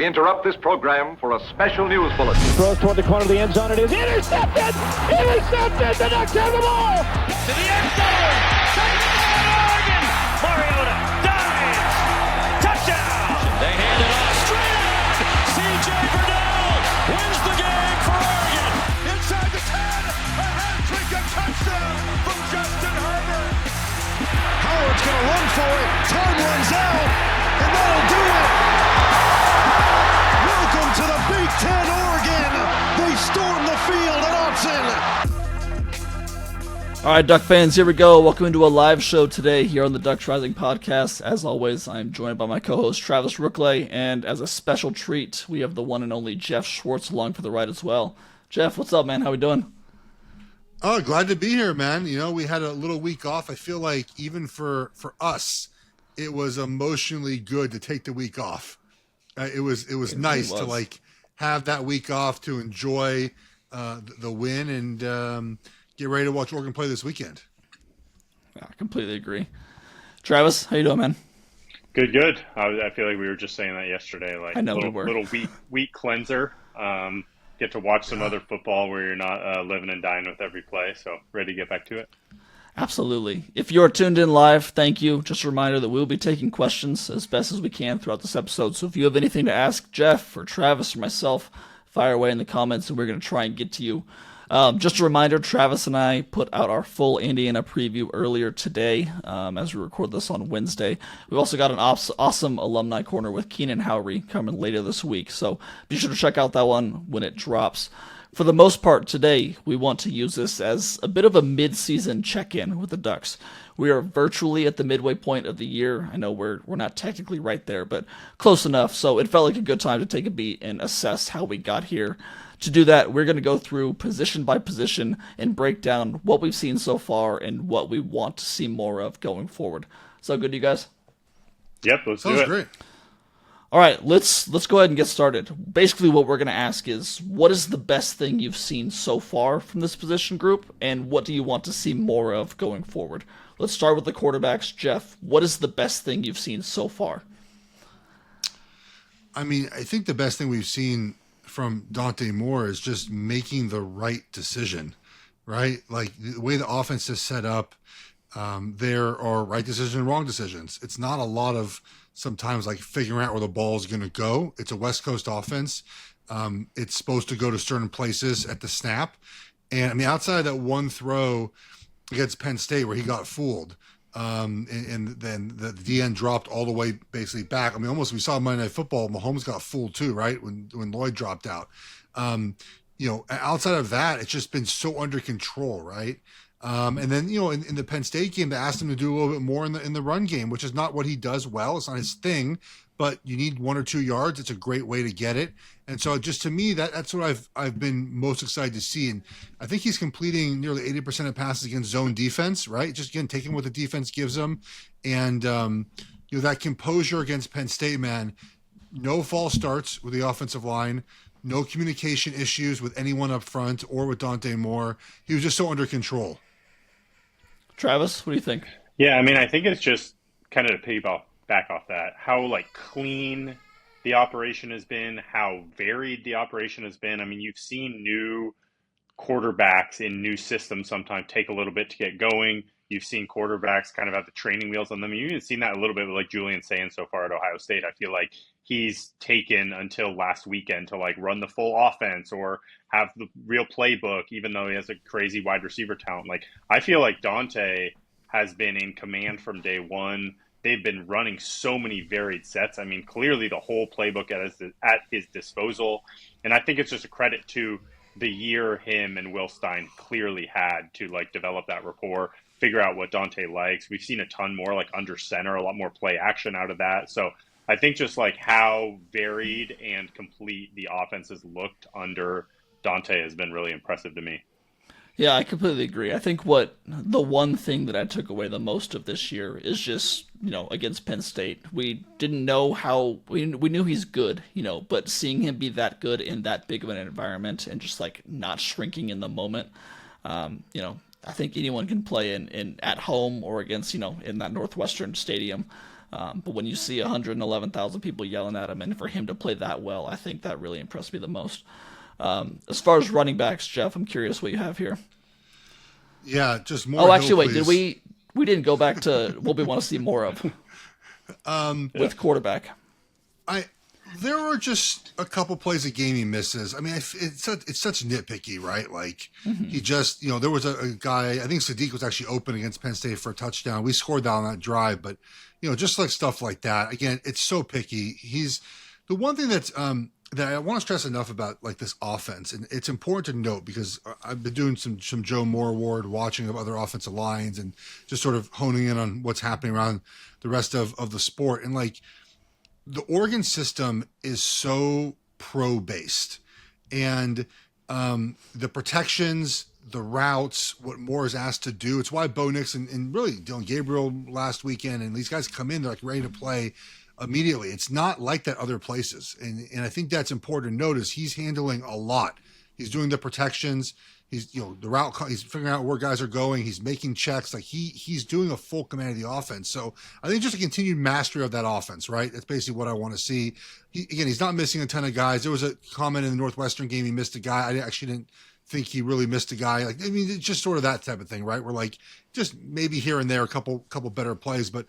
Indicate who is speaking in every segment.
Speaker 1: We interrupt this program for a special news bulletin.
Speaker 2: Throws toward the corner of the end zone. It is intercepted! Intercepted! The Ducks have the ball!
Speaker 3: To the end zone! Oregon! Mariota dives! Touchdown! They hand it off straight out! C.J. Burdell wins the game for Oregon!
Speaker 4: Inside the 10! A hat-trick, a touchdown from Justin Herbert! Howard's going to run for it. Time runs out, and that'll do it! Welcome to the Big Ten, Oregon! They storm the field at Autzen!
Speaker 5: All right, Duck fans, here we go. Welcome into a live show today here on the Ducks Rising podcast. As always, I'm joined by my co-host Travis Rooke-Ley, and as a special treat, we have the one and only Geoff Schwartz along for the ride as well. Jeff, what's up, man? How we doing?
Speaker 6: Oh, glad to be here, man. You know, we had a little week off. I feel like even for us, it was emotionally good to take the week off. It was nice to like have that week off to enjoy the win and get ready to watch Oregon play this weekend.
Speaker 5: I completely agree. Travis, how you doing, man?
Speaker 7: Good. I feel like we were just saying that yesterday. Like,
Speaker 5: I know
Speaker 7: little,
Speaker 5: we were.
Speaker 7: Little week cleanser. Get to watch some other football where you're not living and dying with every play. So ready to get back to it.
Speaker 5: Absolutely. If you're tuned in live, thank you. Just a reminder that we'll be taking questions as best as we can throughout this episode. So if you have anything to ask Jeff or Travis or myself, fire away in the comments and we're going to try and get to you. Just a reminder, Travis and I put out our full Indiana preview earlier today as we record this on Wednesday. We've also got an awesome alumni corner with Keenan Howry coming later this week, so be sure to check out that one when it drops. For the most part today, we want to use this as a bit of a mid-season check-in with the Ducks. We are virtually at the midway point of the year. I know we're not technically right there, but close enough, so it felt like a good time to take a beat and assess how we got here. To do that, we're going to go through position by position and break down what we've seen so far and what we want to see more of going forward. Sound good to you guys?
Speaker 7: Yep, let's do it.
Speaker 6: Sounds great.
Speaker 5: All right, let's go ahead and get started. Basically, what we're going to ask is, what is the best thing you've seen so far from this position group, and what do you want to see more of going forward? Let's start with the quarterbacks. Jeff, what is the best thing you've seen so far?
Speaker 6: I mean, I think the best thing we've seen from Dante Moore is just making the right decision, right? Like the way the offense is set up, there are right decisions and wrong decisions. It's not a lot of sometimes like figuring out where the ball is going to go. It's a West Coast offense. It's supposed to go to certain places at the snap. And I mean, outside of that one throw against Penn State where he got fooled, and then the DN dropped all the way basically back. I mean, almost we saw Monday Night Football, Mahomes got fooled too, right? When Lloyd dropped out. You know, outside of that, it's just been so under control, right? And then, you know, in the Penn State game, they asked him to do a little bit more in the run game, which is not what he does well. It's not his thing, but you need 1 or 2 yards. It's a great way to get it. And so just to me, that's what I've been most excited to see. And I think he's completing nearly 80% of passes against zone defense, right? Just again, taking what the defense gives him. And, you know, that composure against Penn State, man, no false starts with the offensive line, no communication issues with anyone up front or with Dante Moore. He was just so under control.
Speaker 5: Travis, what do you think?
Speaker 7: Yeah, I mean, I think it's just kind of to piggyback off that, how like clean the operation has been, how varied the operation has been. I mean, you've seen new quarterbacks in new systems sometimes take a little bit to get going. You've seen quarterbacks kind of have the training wheels on them. You've even seen that a little bit with like Julian Sands so far at Ohio State. I feel like he's taken until last weekend to like run the full offense or have the real playbook, even though he has a crazy wide receiver talent. Like, I feel like Dante has been in command from day one. They've been running so many varied sets. I mean, clearly the whole playbook at his disposal. And I think it's just a credit to the year him and Will Stein clearly had to like develop that rapport, figure out what Dante likes. We've seen a ton more like under center, a lot more play action out of that. So I think just like how varied and complete the offense has looked under Dante has been really impressive to me.
Speaker 5: Yeah, I completely agree. I think what the one thing that I took away the most of this year is just, you know, against Penn State, we didn't know how, we knew he's good, you know, but seeing him be that good in that big of an environment and just like not shrinking in the moment, you know, I think anyone can play in at home or against, you know, in that Northwestern stadium. But when you see 111,000 people yelling at him, and for him to play that well, I think that really impressed me the most. As far as running backs, Jeff, I'm curious what you have here.
Speaker 6: Yeah, just more.
Speaker 5: Oh, actually,
Speaker 6: Hill,
Speaker 5: wait, we didn't go back to what we want to see more of with quarterback.
Speaker 6: There were just a couple plays of game he misses. I mean, it's such nitpicky, right? Like he just, there was a guy, I think Sadiq was actually open against Penn State for a touchdown. We scored that on that drive, but just like stuff like that. Again, it's so picky. He's the one thing that I want to stress enough about like this offense, and it's important to note because I've been doing some Joe Moore Award watching of other offensive lines and just sort of honing in on what's happening around the rest of the sport. And like, the Oregon system is so pro-based, and the protections, the routes, what Moore is asked to do. It's why Bo Nix and really Dylan Gabriel last weekend, and these guys come in, they're like ready to play immediately. It's not like that other places, and I think that's important to notice. He's handling a lot. He's doing the protections. He's the route. He's figuring out where guys are going. He's making checks. Like he's doing a full command of the offense. So I think just a continued mastery of that offense. Right. That's basically what I want to see. He's not missing a ton of guys. There was a comment in the Northwestern game. He missed a guy. I actually didn't think he really missed a guy. Like, I mean, it's just sort of that type of thing, right? We're like just maybe here and there a couple better plays, but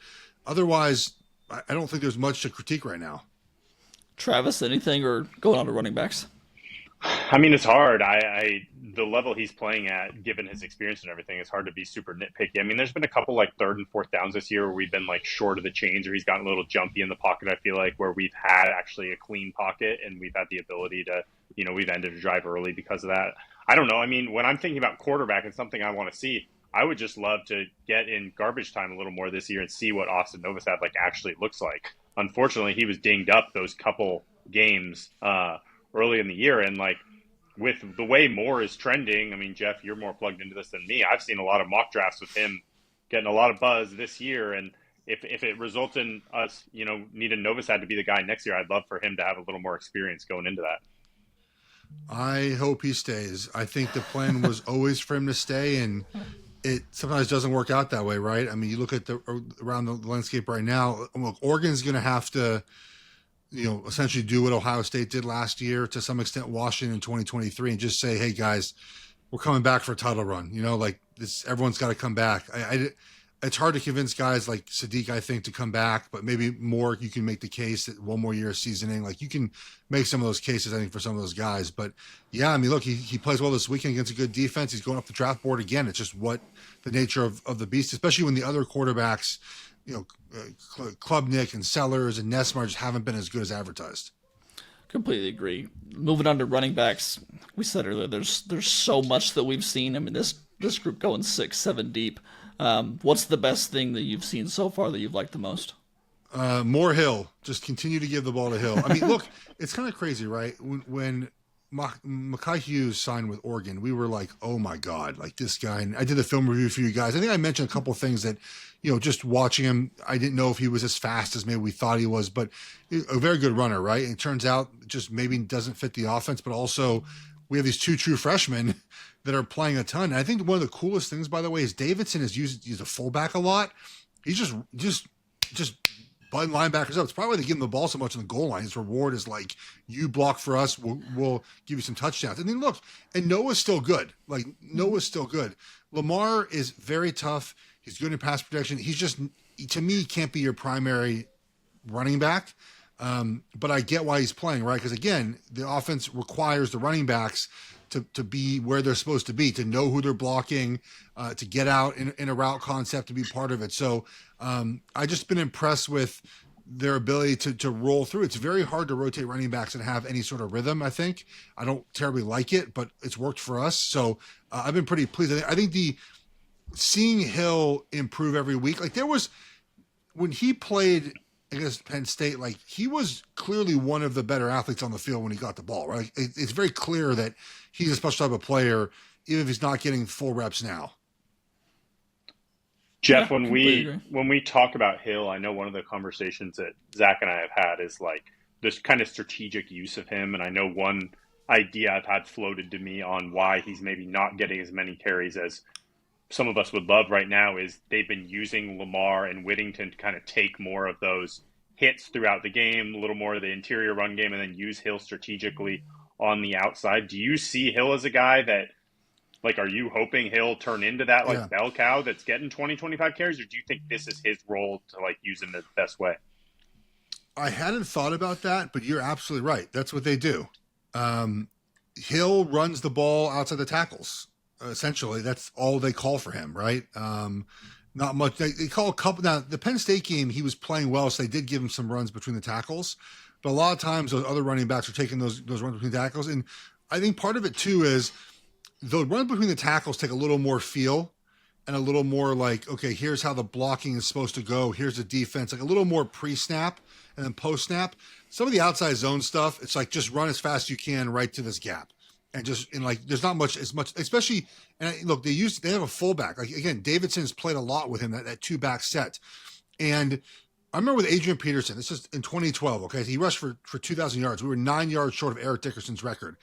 Speaker 6: otherwise, I don't think there's much to critique right now.
Speaker 5: Travis, anything, or going on to running backs?
Speaker 7: I mean, it's hard. The level he's playing at, given his experience and everything, it's hard to be super nitpicky. I mean, there's been a couple like 3rd and 4th downs this year where we've been like short of the chains, or he's gotten a little jumpy in the pocket. I feel like where we've had actually a clean pocket and we've had the ability to, we've ended a drive early because of that. I don't know. I mean, when I'm thinking about quarterback and something I want to see, I would just love to get in garbage time a little more this year and see what Austin Novosad like actually looks like. Unfortunately, he was dinged up those couple games early in the year, and like with the way Moore is trending, I mean, Jeff, you're more plugged into this than me. I've seen a lot of mock drafts with him getting a lot of buzz this year, and if it results in us, needing Novosad to be the guy next year, I'd love for him to have a little more experience going into that.
Speaker 6: I hope he stays. I think the plan was always for him to stay, and it sometimes doesn't work out that way, right? I mean, you look at around the landscape right now. Look, Oregon's going to have to, essentially do what Ohio State did last year, to some extent Washington in 2023, and just say, hey guys, we're coming back for a title run. Like this, everyone's got to come back. It's hard to convince guys like Sadiq, I think, to come back, but maybe more, you can make the case that one more year of seasoning. Like you can make some of those cases, I think, for some of those guys. But yeah, I mean, look, he plays well this weekend against a good defense. He's going up the draft board again. It's just what the nature of the beast, especially when the other quarterbacks, Klubnik and Sellers and Nessmar just haven't been as good as advertised.
Speaker 5: Completely agree. Moving on to running backs, we said earlier, there's so much that we've seen. I mean, this group going 6-7 deep. What's the best thing that you've seen so far that you've liked the most?
Speaker 6: More Hill. Just continue to give the ball to Hill. I mean, look, it's kind of crazy, right? When Mekhi Hughes signed with Oregon, we were like, oh my God, like this guy. And I did a film review for you guys. I think I mentioned a couple of things that, just watching him, I didn't know if he was as fast as maybe we thought he was, but a very good runner, right? And it turns out just maybe doesn't fit the offense, but also we have these 2 true freshmen that are playing a ton. And I think one of the coolest things, by the way, is Davidson is used a fullback a lot. He's just butting linebackers up. It's probably why they give him the ball so much on the goal line. His reward is like, you block for us, we'll give you some touchdowns. And then look, and Noah's still good. Like Noah's still good. Lamar is very tough. He's good in pass protection. He's just, to me, can't be your primary running back. But I get why he's playing, right? Because again, the offense requires the running backs to be where they're supposed to be, to know who they're blocking, to get out in a route concept, to be part of it. So I just been impressed with their ability to roll through. It's very hard to rotate running backs and have any sort of rhythm, I think. I don't terribly like it, but it's worked for us. So I've been pretty pleased. I think seeing Hill improve every week, like there was, when he played against Penn State, like he was clearly one of the better athletes on the field when he got the ball, right? It's very clear that he's a special type of player, even if he's not getting full reps now.
Speaker 7: Jeff, when we talk about Hill, I know one of the conversations that Zach and I have had is like this kind of strategic use of him. And I know one idea I've had floated to me on why he's maybe not getting as many carries as some of us would love right now is they've been using Lamar and Whittington to kind of take more of those hits throughout the game, a little more of the interior run game, and then use Hill strategically on the outside. Do you see Hill as a guy that, like, are you hoping he'll turn into that, like, bell cow that's getting 20, 25 carries, or do you think this is his role to, like, use him the best way?
Speaker 6: I hadn't thought about that, but you're absolutely right. That's what they do. Hill runs the ball outside the tackles. Essentially, that's all they call for him, right? Not much. They call a couple. Now, the Penn State game, he was playing well, so they did give him some runs between the tackles. But a lot of times, those other running backs are taking those runs between tackles. And I think part of it, too, is the runs between the tackles take a little more feel and a little more like, okay, here's how the blocking is supposed to go. Here's the defense, like a little more pre-snap and then post-snap. Some of the outside zone stuff, it's like just run as fast as you can right to this gap. And just, and like, there's not much, especially, and look, they have a fullback. Like, again, Davidson's played a lot with him, that two-back set. And I remember with Adrian Peterson, this is in 2012, okay? He rushed for 2,000 yards. We were 9 yards short of Eric Dickerson's record.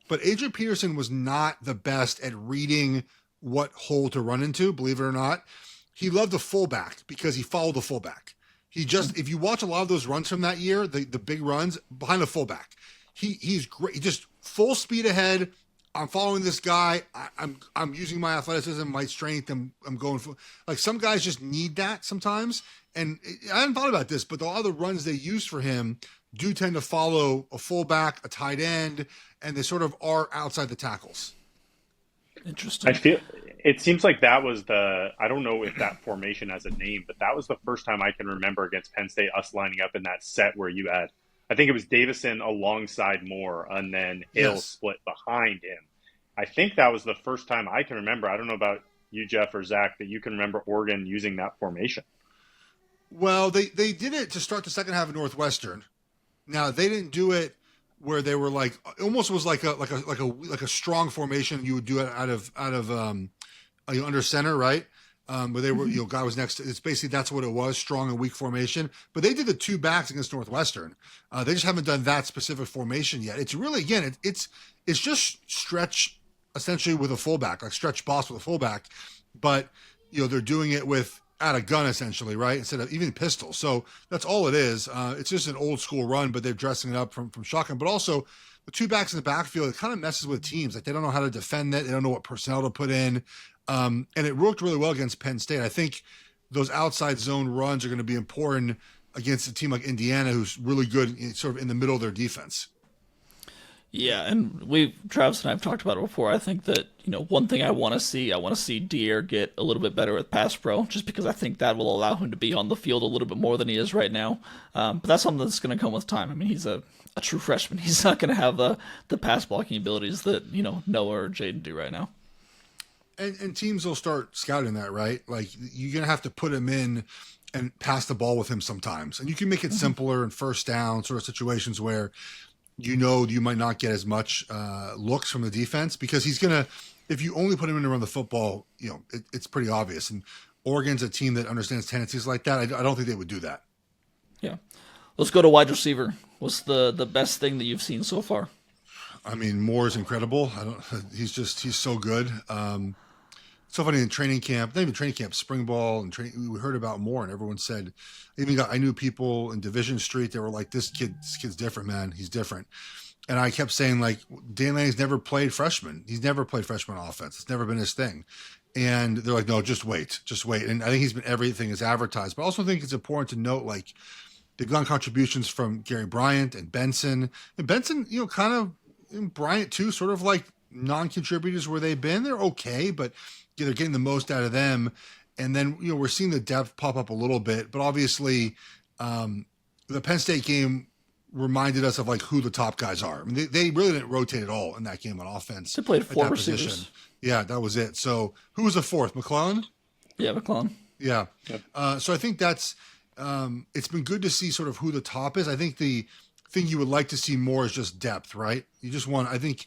Speaker 6: But Adrian Peterson was not the best at reading what hole to run into, believe it or not. He loved the fullback because he followed the fullback. He just, if you watch a lot of those runs from that year, the big runs behind the fullback, he's great. He just full speed ahead. I'm following this guy. I'm using my athleticism, my strength. I'm going for, like, some guys just need that sometimes. And I hadn't thought about this, but a lot of the runs they use for him do tend to follow a fullback, a tight end, and they sort of are outside the tackles.
Speaker 5: Interesting.
Speaker 7: It seems like that was I don't know if that formation has a name, but that was the first time I can remember against Penn State, us lining up in that set where you had, I think it was Davison alongside Moore, and then Hill split behind him. I think that was the first time I can remember. I don't know about you, Geoff or Zach, that you can remember Oregon using that formation.
Speaker 6: Well, they did it to start the second half of Northwestern. Now, they didn't do it where they were like, almost was like a strong formation you would do it out of under center, right? Where they were, guy was next to, it's basically, that's what it was, strong and weak formation. But they did the two backs against Northwestern. They just haven't done that specific formation yet. It's really, again, it's just stretch essentially with a fullback, like stretch boss with a fullback. But, they're doing it with out of gun essentially, right? Instead of even pistol. So that's all it is. It's just an old school run, but they're dressing it up from shotgun. But also the two backs in the backfield, it kind of messes with teams. Like, they don't know how to defend it. They don't know what personnel to put in. And it worked really well against Penn State. I think those outside zone runs are going to be important against a team like Indiana, who's really good sort of in the middle of their defense.
Speaker 5: Yeah, and Travis and I have talked about it before. I think that, one thing I want to see Deere get a little bit better with pass pro, just because I think that will allow him to be on the field a little bit more than he is right now. But that's something that's going to come with time. I mean, he's a true freshman. He's not going to have the pass blocking abilities that, Noah or Jaden do right now.
Speaker 6: And teams will start scouting that, right? Like, you're going to have to put him in and pass the ball with him sometimes. And you can make it simpler in first down sort of situations where you might not get as much looks from the defense, because he's going to, if you only put him in to run the football, it's pretty obvious. And Oregon's a team that understands tendencies like that. I don't think they would do that. Yeah.
Speaker 5: Let's go to wide receiver. What's the best thing that you've seen so far?
Speaker 6: I mean, Moore is incredible. He's so good. So funny in training camp, not even training camp, spring ball, and we heard about Moore, and everyone said, I knew people in Division Street that were like, this kid's different, man. He's different. And I kept saying, like, Dan Lanning's never played freshman. He's never played freshman offense. It's never been his thing. And they're like, no, just wait. And I think he's been everything as advertised. But I also think it's important to note, like, they've gotten contributions from Gary Bryant and Benson. And Benson, kind of, and Bryant too, sort of like non-contributors where they've been. They're okay, but they're getting the most out of them. And then, we're seeing the depth pop up a little bit. But obviously, the Penn State game reminded us of, like, who the top guys are. I mean, they really didn't rotate at all in that game on offense.
Speaker 5: They played four receivers. Position.
Speaker 6: Yeah, that was it. So who was the fourth? McClellan?
Speaker 5: Yeah, McClellan.
Speaker 6: Yeah. So I think that's it's been good to see sort of who the top is. I think the thing you would like to see more is just depth, right? You just want, I think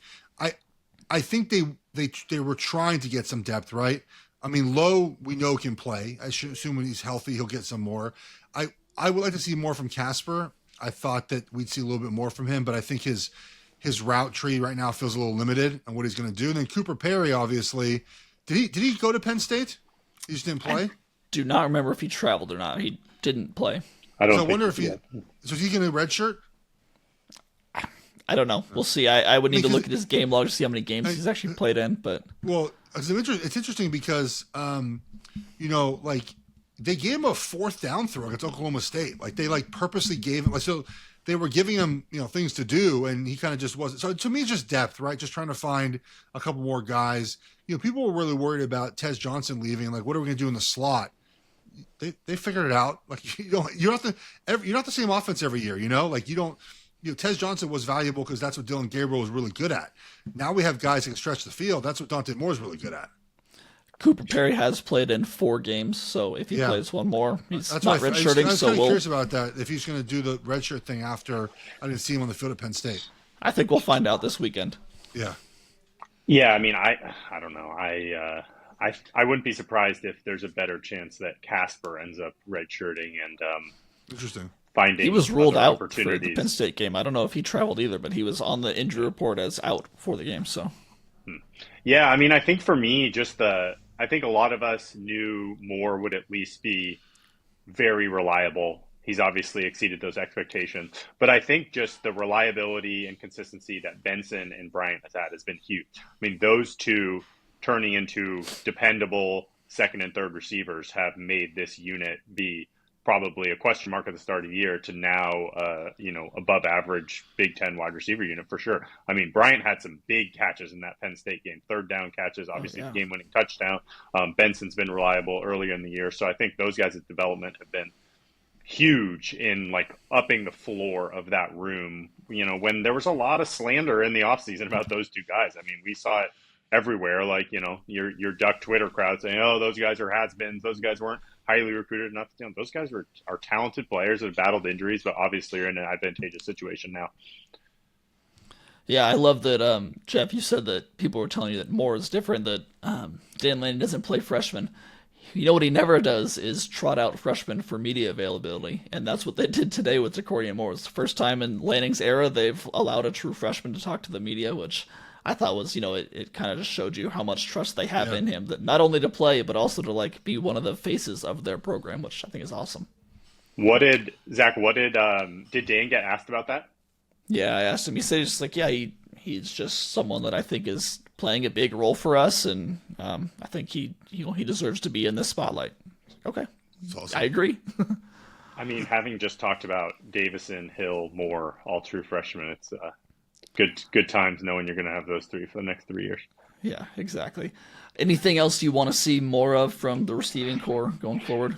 Speaker 6: they were trying to get some depth, right? I mean, Lowe, we know, can play. I should assume when he's healthy, he'll get some more. I would like to see more from Casper. I thought that we'd see a little bit more from him, but I think his route tree right now feels a little limited on what he's going to do. And then Cooper Perry, obviously, Did he go to Penn State? He just didn't play?
Speaker 5: Do not remember if he traveled or not. He didn't play.
Speaker 7: I don't.
Speaker 6: So I wonder if
Speaker 7: yeah.
Speaker 6: So is he going to redshirt?
Speaker 5: I don't know. We'll see. I would need to look at his game log to see how many games he's actually played in. But
Speaker 6: Well, it's interesting because, like they gave him a 4th down throw against Oklahoma State. Like they purposely gave him so they were giving him things to do, and he kind of just wasn't. So to me, it's just depth, right? Just trying to find a couple more guys. People were really worried about Tez Johnson leaving. Like, what are we going to do in the slot? They figured it out. Like you're not the same offense every year. Like you don't. Tez Johnson was valuable because that's what Dylan Gabriel was really good at. Now we have guys that can stretch the field. That's what Dante Moore is really good at.
Speaker 5: Cooper Perry has played in 4 games, so if he plays one more, he's not redshirting.
Speaker 6: I was
Speaker 5: so
Speaker 6: kind of curious about that, if he's going to do the redshirt thing after I didn't see him on the field at Penn State.
Speaker 5: I think we'll find out this weekend.
Speaker 6: Yeah.
Speaker 7: Yeah, I mean, I don't know. I wouldn't be surprised if there's a better chance that Casper ends up redshirting and
Speaker 6: Interesting.
Speaker 7: Finding
Speaker 5: he was ruled out for
Speaker 7: opportunities.
Speaker 5: the Penn State game. I don't know if he traveled either, but he was on the injury report as out before the game. So,
Speaker 7: yeah, I mean, I think for me, I think a lot of us knew Moore would at least be very reliable. He's obviously exceeded those expectations, but I think just the reliability and consistency that Benson and Bryant has been huge. I mean, those two turning into dependable second and third receivers have made this unit be probably a question mark at the start of the year to now, above average Big Ten wide receiver unit for sure. I mean, Bryant had some big catches in that Penn State game, 3rd down catches, obviously the game-winning touchdown. Benson's been reliable earlier in the year. So I think those guys at development have been huge in upping the floor of that room. When there was a lot of slander in the offseason about those two guys. I mean, we saw it everywhere, your Duck Twitter crowd saying, oh, those guys are has-beens. Those guys weren't highly recruited enough. Those guys are talented players that have battled injuries, but obviously are in an advantageous situation now.
Speaker 5: Yeah, I love that, Jeff, you said that people were telling you that Moore is different, that Dan Lanning doesn't play freshmen. What he never does is trot out freshmen for media availability, and that's what they did today with Dacordian Moore. It's the first time in Lanning's era they've allowed a true freshman to talk to the media, which I thought was, it kind of just showed you how much trust they have in him, that not only to play, but also to be one of the faces of their program, which I think is awesome.
Speaker 7: Did Dan get asked about that?
Speaker 5: Yeah, I asked him. He said he's just someone that I think is playing a big role for us, and I think he deserves to be in this spotlight. Okay, awesome. I agree.
Speaker 7: I mean, having just talked about Davison, Hill, Moore, all true freshmen, it's good times knowing you're going to have those three for the next 3 years.
Speaker 5: Yeah, exactly. Anything else you want to see more of from the receiving core going forward?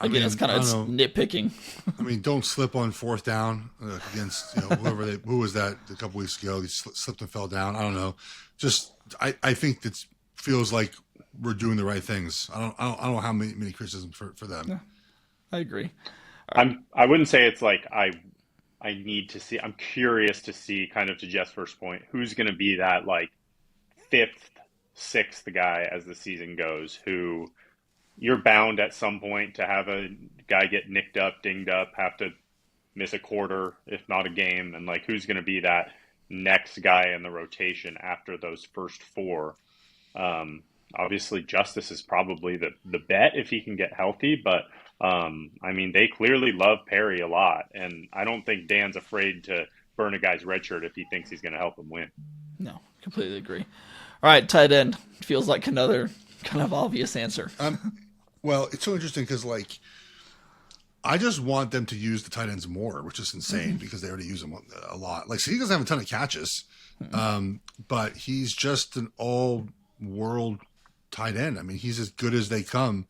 Speaker 5: Again, it's kind of nitpicking.
Speaker 6: I mean, don't slip on 4th down against who was that a couple weeks ago? He slipped and fell down. I don't know. Just I think that feels like we're doing the right things. I don't know how many criticisms for them.
Speaker 5: Yeah, I agree.
Speaker 7: I wouldn't say it's like I need to see. I'm curious to see, kind of to Jeff's first point, who's going to be that 5th, 6th guy as the season goes, who you're bound at some point to have a guy get nicked up, dinged up, have to miss a quarter, if not a game. And who's going to be that next guy in the rotation after those first 4? Obviously Justice is probably the bet if he can get healthy, but I mean, they clearly love Perry a lot, and I don't think Dan's afraid to burn a guy's red shirt if he thinks he's going to help him win.
Speaker 5: No, completely agree. All right, tight end. Feels like another kind of obvious answer.
Speaker 6: Well, it's so interesting because, I just want them to use the tight ends more, which is insane because they already use them a lot. So he doesn't have a ton of catches, but he's just an all-world tight end. I mean, he's as good as they come.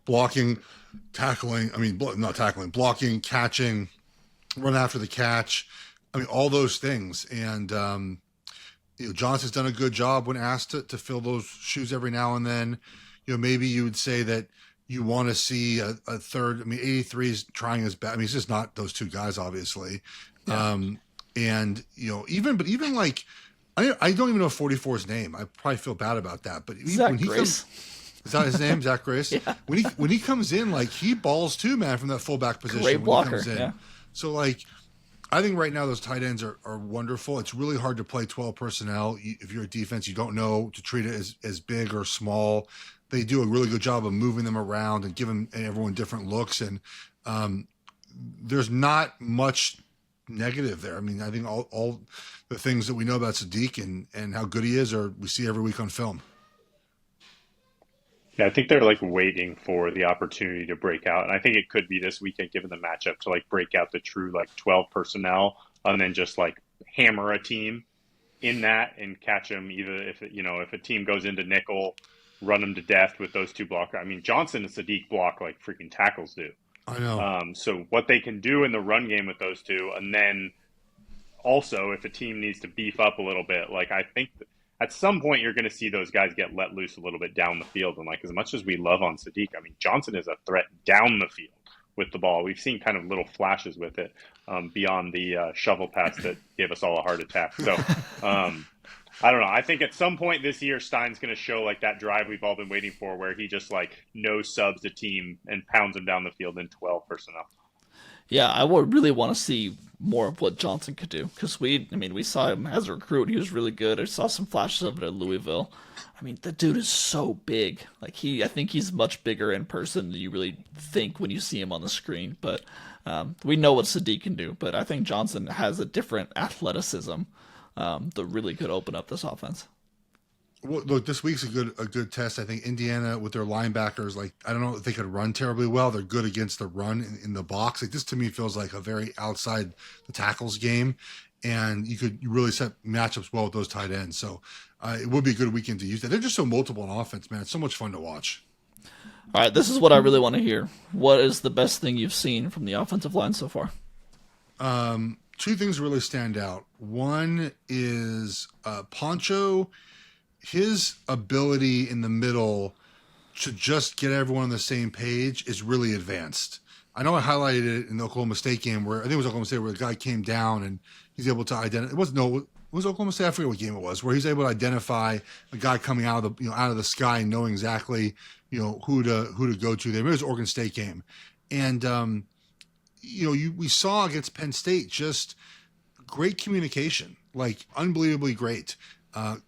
Speaker 6: Blocking, tackling, blocking, catching, run after the catch. I mean, all those things. And, Johnson's done a good job when asked to fill those shoes every now and then. Maybe you would say that you want to see a third. I mean, 83 is trying his best. I mean, it's just not those two guys, obviously. Yeah. And, even I don't even know 44's name. I probably feel bad about that. But when he comes, is that his name, Zach Grace?
Speaker 5: Yeah.
Speaker 6: When he comes in, he balls too, man, from that fullback position.
Speaker 5: Great blocker.
Speaker 6: When he comes in.
Speaker 5: Yeah.
Speaker 6: So I think right now those tight ends are wonderful. It's really hard to play 12 personnel. If you're a defense, you don't know to treat it as big or small. They do a really good job of moving them around and giving everyone different looks. And there's not much negative there. I mean, I think all the things that we know about Sadiq and how good he is we see every week on film.
Speaker 7: Yeah, I think they're like waiting for the opportunity to break out. And I think it could be this weekend given the matchup to like break out the true like 12 personnel and then just like hammer a team in that and catch them either if a team goes into nickel, run them to death with those two blockers. I mean, Johnson and Sadiq block like freaking tackles do.
Speaker 6: I know.
Speaker 7: So what they can do in the run game with those two, and then also if a team needs to beef up a little bit, like I think at some point you're going to see those guys get let loose a little bit down the field. And like as much as we love on Sadiq, I mean, Johnson is a threat down the field with the ball. We've seen kind of little flashes with it beyond the shovel pass that gave us all a heart attack. So I don't know. I think at some point this year, Stein's going to show like that drive we've all been waiting for where he just like no subs a team and pounds them down the field in 12 personnel.
Speaker 5: Yeah, I would really want to see more of what Johnson could do because we saw him as a recruit. He was really good. I saw some flashes of it at Louisville. I mean, the dude is so big. Like I think he's much bigger in person than you really think when you see him on the screen. But we know what Sadiq can do. But I think Johnson has a different athleticism that really could open up this offense.
Speaker 6: Well, look, this week's a good test. I think Indiana with their linebackers, like I don't know if they could run terribly well. They're good against the run in the box. Like this to me feels like a very outside the tackles game, and you could really set matchups well with those tight ends. So it would be a good weekend to use that. They're just so multiple on offense, man. It's so much fun to watch.
Speaker 5: All right, this is what I really want to hear. What is the best thing you've seen from the offensive line so far?
Speaker 6: Two things really stand out. One is Poncho. His ability in the middle to just get everyone on the same page is really advanced. I know I highlighted it in the Oklahoma State game where I think it was Oklahoma State where the guy came down and he's able to identify. It was Oklahoma State. I forget what game it was where he's able to identify a guy coming out of the sky and knowing exactly who to go to there. Maybe it was Oregon State game, and we saw against Penn State just great communication, like unbelievably great.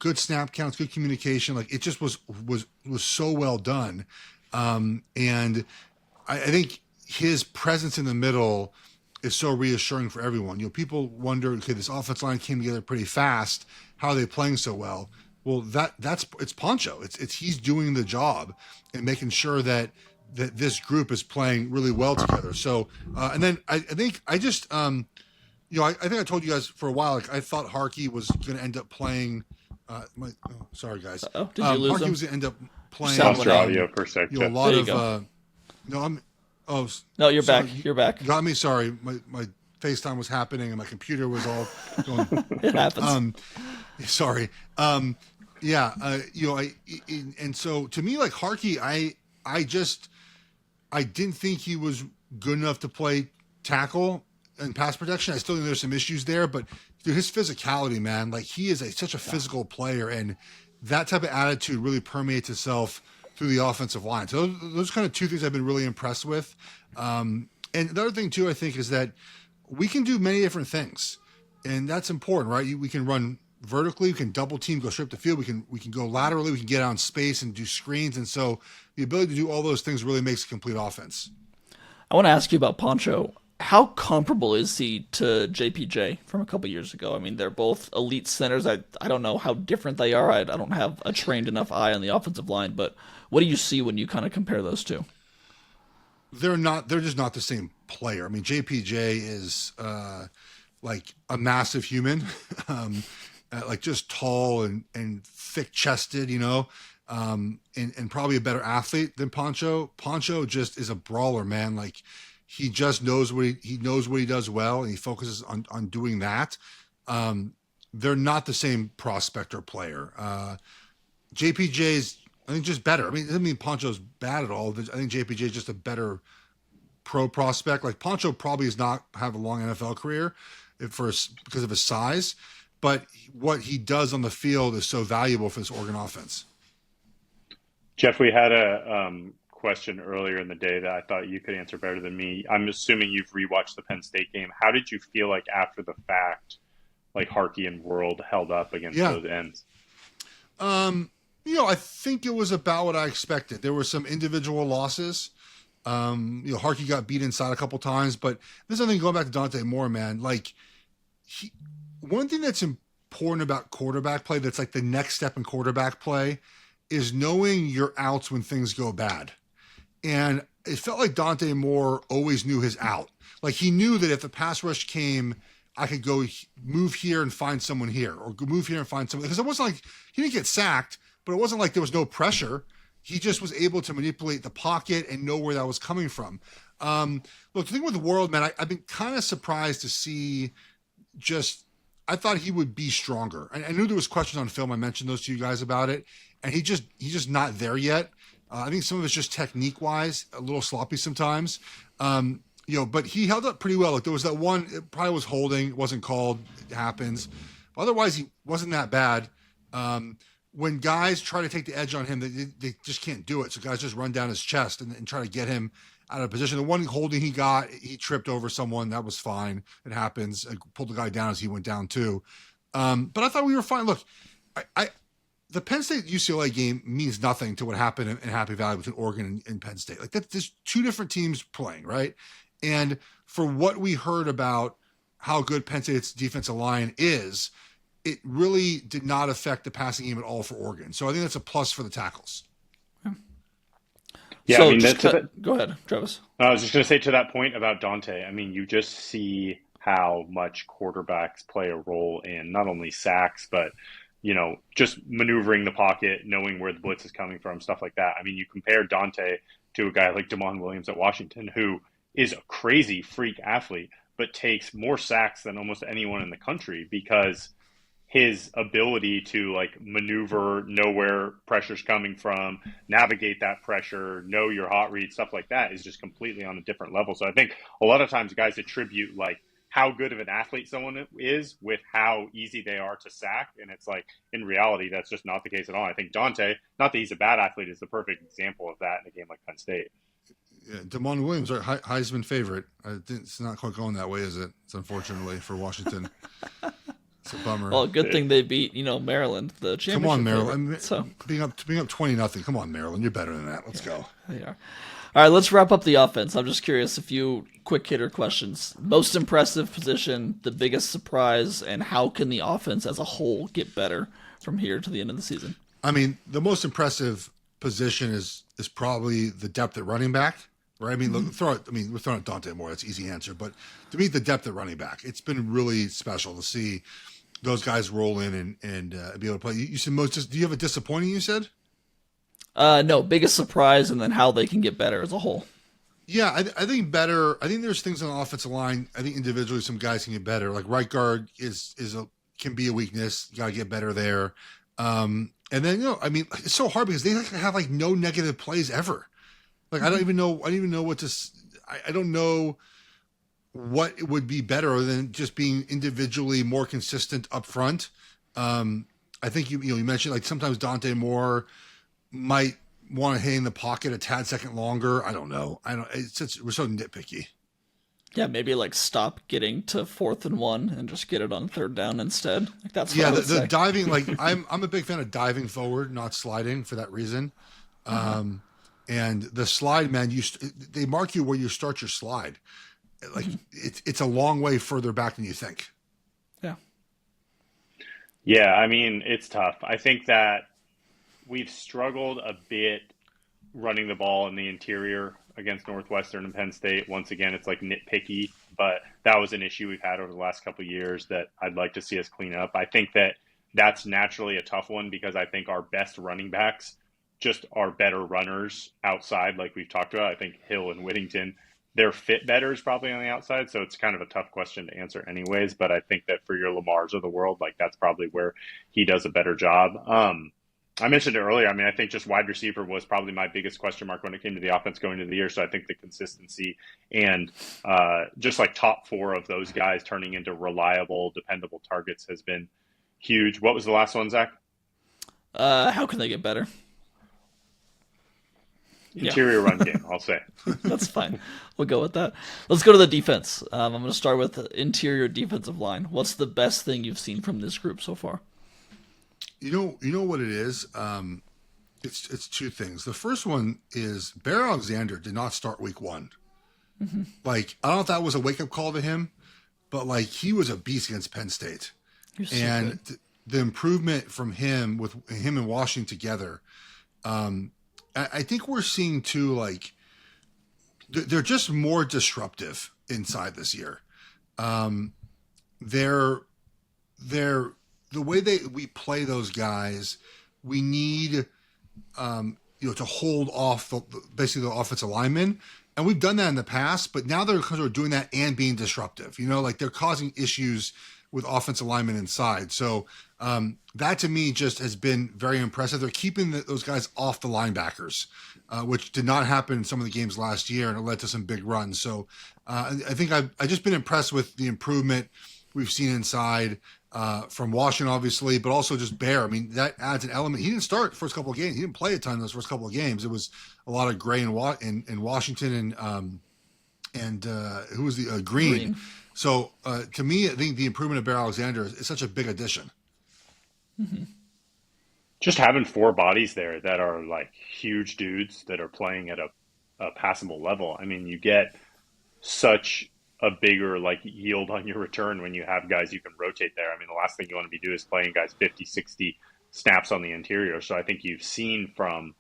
Speaker 6: Good snap counts, good communication. Like it just was so well done. And I think his presence in the middle is so reassuring for everyone. People wonder, okay, this offensive line came together pretty fast. How are they playing so well? Well, it's Poncho. It's he's doing the job and making sure that this group is playing really well together. So, and then I think I just, I think I told you guys for a while, like I thought Harkey was going to end up playing. Sorry guys.
Speaker 5: Did you lose
Speaker 6: Harkey
Speaker 5: him?
Speaker 6: was going to end up playing.
Speaker 7: Lost your audio for a sec.
Speaker 6: A lot
Speaker 5: there you
Speaker 6: of.
Speaker 5: go.
Speaker 6: No,
Speaker 5: you're
Speaker 6: sorry.
Speaker 5: back. You're back.
Speaker 6: Got me. Sorry, my FaceTime was happening and my computer was all going.
Speaker 5: It happens.
Speaker 6: Sorry. And so to me, like Harkey, I didn't think he was good enough to play tackle and pass protection. I still think there's some issues there, but dude, his physicality, man, like he is such a physical player, and that type of attitude really permeates itself through the offensive line. So those are kind of two things I've been really impressed with. And the other thing too, I think, is that we can do many different things, and that's important, right? We can run vertically, we can double team, go straight up the field. We can go laterally, we can get out in space and do screens. And so the ability to do all those things really makes a complete offense.
Speaker 5: I want to ask you about Poncho. How comparable is he to JPJ from a couple years ago? I mean, they're both elite centers. I don't know how different they are. I don't have a trained enough eye on the offensive line, but what do you see when you kind of compare those two?
Speaker 6: They're just not the same player. I mean, JPJ is like a massive human, like just tall and thick chested, and probably a better athlete than Poncho. Poncho just is a brawler, man. Like he just knows what he knows what he does well, and he focuses on doing that. They're not the same prospect or player. JPJ's, I think, just better. I mean, it doesn't mean Poncho's bad at all. I think JPJ is just a better pro prospect. Like Poncho probably does not have a long NFL career because of his size, but what he does on the field is so valuable for this Oregon offense.
Speaker 7: Geoff, we had a question earlier in the day that I thought you could answer better than me. I'm assuming you've rewatched the Penn State game. How did you feel like after the fact, like Harkey and World held up against those ends?
Speaker 6: I think it was about what I expected. There were some individual losses. Harkey got beat inside a couple times, but there's something going back to Dante Moore, man. Like, one thing that's important about quarterback play, that's like the next step in quarterback play, is knowing your outs when things go bad. And it felt like Dante Moore always knew his out. Like, he knew that if the pass rush came, I could go move here and find someone here, or move here and find someone. Because it wasn't like he didn't get sacked, but it wasn't like there was no pressure. He just was able to manipulate the pocket and know where that was coming from. Look, the thing with the World, man, I've been kind of surprised to see I thought he would be stronger. I knew there was questions on film. I mentioned those to you guys about it. And he's just not there yet. I think some of it's just technique-wise, a little sloppy sometimes. But he held up pretty well. Like, there was that one, it probably was holding, it wasn't called, it happens. Otherwise, he wasn't that bad. When guys try to take the edge on him, they just can't do it. So guys just run down his chest and try to get him out of position. The one holding he got, he tripped over someone. That was fine. It happens. I pulled the guy down as he went down too. But I thought we were fine. Look, the Penn State UCLA game means nothing to what happened in Happy Valley between Oregon and Penn State. Like, there's two different teams playing, right? And for what we heard about how good Penn State's defensive line is, it really did not affect the passing game at all for Oregon. So I think that's a plus for the tackles.
Speaker 7: Yeah,
Speaker 5: so go ahead, Travis.
Speaker 7: I was just going to say, to that point about Dante, I mean, you just see how much quarterbacks play a role in not only sacks, but, just maneuvering the pocket, knowing where the blitz is coming from, stuff like that. I mean, you compare Dante to a guy like Damon Williams at Washington, who is a crazy freak athlete, but takes more sacks than almost anyone in the country because his ability to maneuver, know where pressure's coming from, navigate that pressure, know your hot read, stuff like that is just completely on a different level. So I think a lot of times guys attribute how good of an athlete someone is with how easy they are to sack. And it's in reality, that's just not the case at all. I think Dante, not that he's a bad athlete, is the perfect example of that in a game like Penn State.
Speaker 6: Yeah, Damon Williams, our Heisman favorite. It's not quite going that way, is it? It's unfortunately for Washington. It's a bummer.
Speaker 5: Well, good thing they beat, Maryland, the championship.
Speaker 6: Come on, Maryland.
Speaker 5: So
Speaker 6: being up 20-0. Come on, Maryland. You're better than that. Let's go.
Speaker 5: They are. All right, let's wrap up the offense. I'm just curious, a few quick hitter questions. Most impressive position, the biggest surprise, and how can the offense as a whole get better from here to the end of the season?
Speaker 6: I mean, the most impressive position is probably the depth at running back, right? I mean, we're throwing out Dante Moore. That's an easy answer. But to me, the depth at running back, it's been really special to see those guys roll in and be able to play. You said do you have a disappointing, you said?
Speaker 5: No, biggest surprise, and then how they can get better as a whole.
Speaker 6: Yeah, I think better. I think there's things on the offensive line. I think individually some guys can get better. Like right guard can be a weakness. You got to get better there. And then it's so hard because they have no negative plays ever. I don't even know what to. I don't know what would be better than just being individually more consistent up front. I think you mentioned sometimes Dante Moore might want to hang in the pocket a tad second longer. I don't know. We're so nitpicky.
Speaker 5: Yeah, maybe stop getting to 4th and 1 and just get it on 3rd down instead. That's what
Speaker 6: yeah.
Speaker 5: I would
Speaker 6: The
Speaker 5: say.
Speaker 6: diving, I'm a big fan of diving forward, not sliding for that reason. And the slide, man, they mark you where you start your slide. It's a long way further back than you think.
Speaker 5: Yeah.
Speaker 7: Yeah, I mean, it's tough. I think that we've struggled a bit running the ball in the interior against Northwestern and Penn State. Once again, it's nitpicky, but that was an issue we've had over the last couple of years that I'd like to see us clean up. I think that that's naturally a tough one because I think our best running backs just are better runners outside, like we've talked about. I think Hill and Whittington, their fit better is probably on the outside, so it's kind of a tough question to answer anyways, but I think that for your Lamars of the world, that's probably where he does a better job. I mentioned it earlier. I mean, I think just wide receiver was probably my biggest question mark when it came to the offense going into the year. So I think the consistency and just top 4 of those guys turning into reliable, dependable targets has been huge. What was the last one, Zach?
Speaker 5: How can they get better?
Speaker 7: Interior run game, I'll say.
Speaker 5: That's fine. We'll go with that. Let's go to the defense. I'm going to start with the interior defensive line. What's the best thing you've seen from this group so far?
Speaker 6: You know what it is? It's two things. The first one is Bear Alexander did not start week one.
Speaker 5: Mm-hmm.
Speaker 6: Like, I don't know if that was a wake-up call to him, but, like, he was a beast against Penn State. And the improvement from him, with him and Washington together, I think we're seeing, too, like, they're just more disruptive inside this year. They're the way we play those guys, we need to hold off basically the offensive linemen. And we've done that in the past, but now they're kind of doing that and being disruptive. Like they're causing issues with offensive linemen inside. So that to me just has been very impressive. They're keeping those guys off the linebackers, which did not happen in some of the games last year, and it led to some big runs. So I think I've just been impressed with the improvement we've seen inside from Washington, obviously, but also just Bear. I mean, that adds an element. He didn't start the first couple of games. He didn't play a ton in those first couple of games. It was a lot of Gray in Washington and who was the Green. So to me, I think the improvement of Bear Alexander is such a big addition.
Speaker 5: Mm-hmm.
Speaker 7: Just having four bodies there that are like huge dudes that are playing at a passable level. I mean, you get such a bigger like yield on your return when you have guys you can rotate there. I mean, the last thing you want to be doing is playing guys 50, 60 snaps on the interior. So I think you've seen from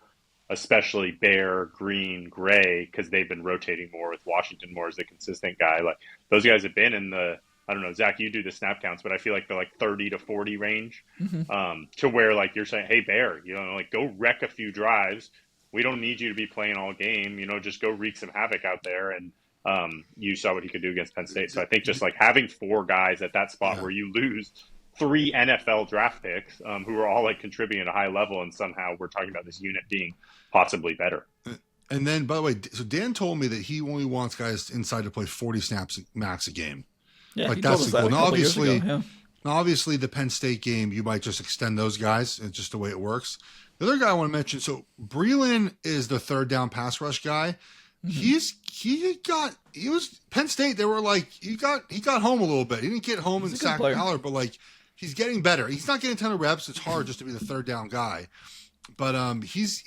Speaker 7: especially Bear, Green, Gray, because they've been rotating more with Washington more as a consistent guy. Like those guys have been in the, I don't know, Zach, you do the snap counts, but I feel like they're like 30 to 40 range, to where like you're saying, hey, Bear, like go wreck a few drives. We don't need you to be playing all game, just go wreak some havoc out there. And you saw what he could do against Penn State. So I think just like having four guys at that spot where you lose 3 NFL draft picks who are all like contributing at a high level, and somehow we're talking about this unit being possibly better.
Speaker 6: And then, by the way, so Dan told me that he only wants guys inside to play 40 snaps max a game.
Speaker 5: Yeah,
Speaker 6: like
Speaker 5: he
Speaker 6: that's
Speaker 5: told
Speaker 6: the
Speaker 5: us
Speaker 6: goal.
Speaker 5: that
Speaker 6: Now, obviously, the Penn State game, you might just extend those guys. It's just the way it works. The other guy I want to mention, so Breland is the third down pass rush guy. Mm-hmm. He was Penn State. They were like, he got home a little bit. He didn't get home and sack Ballard, but like he's getting better. He's not getting a ton of reps. It's hard just to be the third down guy, but he's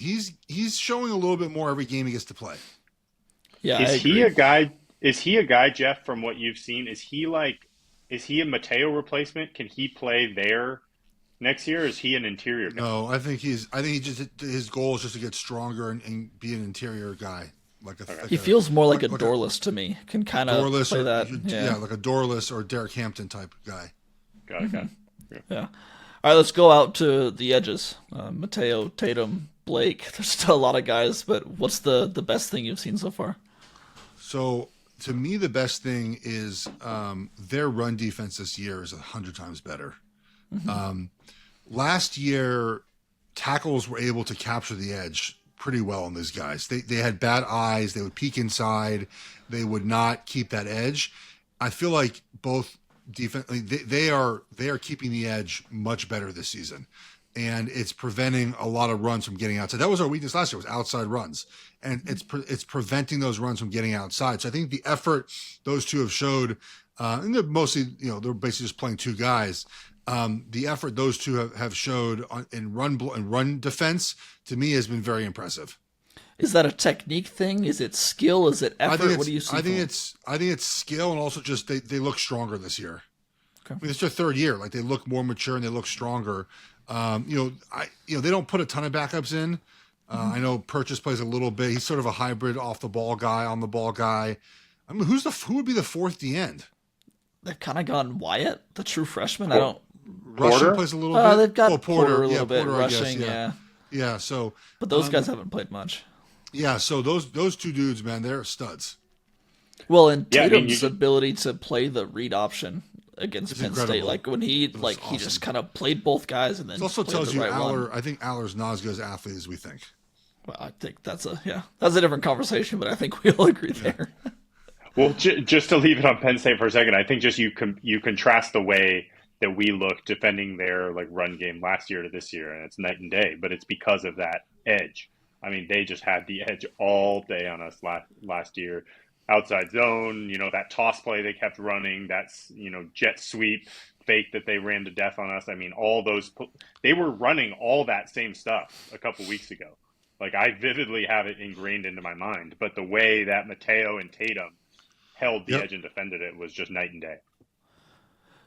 Speaker 6: showing a little bit more every game he gets to play.
Speaker 5: Yeah,
Speaker 7: is he a guy, Jeff? From what you've seen, is he a Mateo replacement? Can he play there next year? Or is he an interior guy?
Speaker 6: No, I think his goal is just to get stronger and be an interior guy.
Speaker 5: He feels more like a Dorless to me. Can kind of play that.
Speaker 6: Yeah, like a Dorless or Derek Hampton type guy.
Speaker 7: Got it.
Speaker 5: Yeah. All right, let's go out to the edges. Mateo, Tatum, Blake. There's still a lot of guys, but what's the best thing you've seen so far?
Speaker 6: So to me, the best thing is their run defense this year is 100 times better. Mm-hmm. Last year, tackles were able to capture the edge pretty well on these guys. They had bad eyes. They would peek inside. They would not keep that edge. I feel like both defense, they are keeping the edge much better this season, and it's preventing a lot of runs from getting outside. That was our weakness last year, was outside runs, and it's preventing those runs from getting outside. So I think the effort those two have showed, and they're mostly, they're basically just playing two guys. The effort those two have showed in run defense to me has been very impressive.
Speaker 5: Is that a technique thing? Is it skill? Is it effort? What do you see?
Speaker 6: I think it's skill, and also just they look stronger this year.
Speaker 5: Okay.
Speaker 6: I mean, it's their third year. Like they look more mature and they look stronger. They don't put a ton of backups in. I know Purchase plays a little bit. He's sort of a hybrid off the ball guy, on the ball guy. I mean, who would be the fourth D end?
Speaker 5: They've kind of gone Wyatt, the true freshman.
Speaker 6: Rushing plays a little bit.
Speaker 5: They've got Porter a little bit,
Speaker 6: Porter,
Speaker 5: rushing,
Speaker 6: yeah. So,
Speaker 5: but those guys haven't played much.
Speaker 6: Yeah, so those two dudes, man, they're studs.
Speaker 5: Well, and Tatum's ability to play the read option against Penn State, like when he
Speaker 6: awesome.
Speaker 5: He just kind of played both guys, and then
Speaker 6: it also tells you
Speaker 5: one.
Speaker 6: I think Aller's not as good as athlete as we think.
Speaker 5: Well, I think that's a different conversation, but I think we all agree there.
Speaker 7: Well, just to leave it on Penn State for a second, I think just you contrast the way that we look defending their like run game last year to this year, and it's night and day. But it's because of that edge. I mean, they just had the edge all day on us last year. Outside zone, that toss play they kept running, that's, jet sweep fake that they ran to death on us. I mean, they were running all that same stuff a couple weeks ago. Like, I vividly have it ingrained into my mind, but the way that Mateo and Tatum held the edge and defended it was just night and day.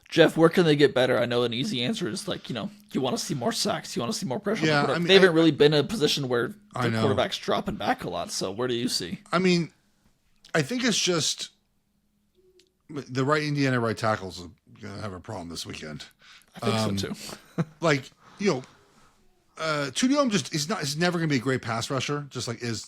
Speaker 5: Jeff, where can they get better? I know an easy answer is like, you want to see more sacks, you want to see more pressure.
Speaker 6: Yeah,
Speaker 5: they haven't really been in a position where the quarterback's dropping back a lot. So where do you see?
Speaker 6: I mean, I think it's just the Indiana right tackles are going to have a problem this weekend.
Speaker 5: I think so too.
Speaker 6: Tudium is never going to be a great pass rusher. Is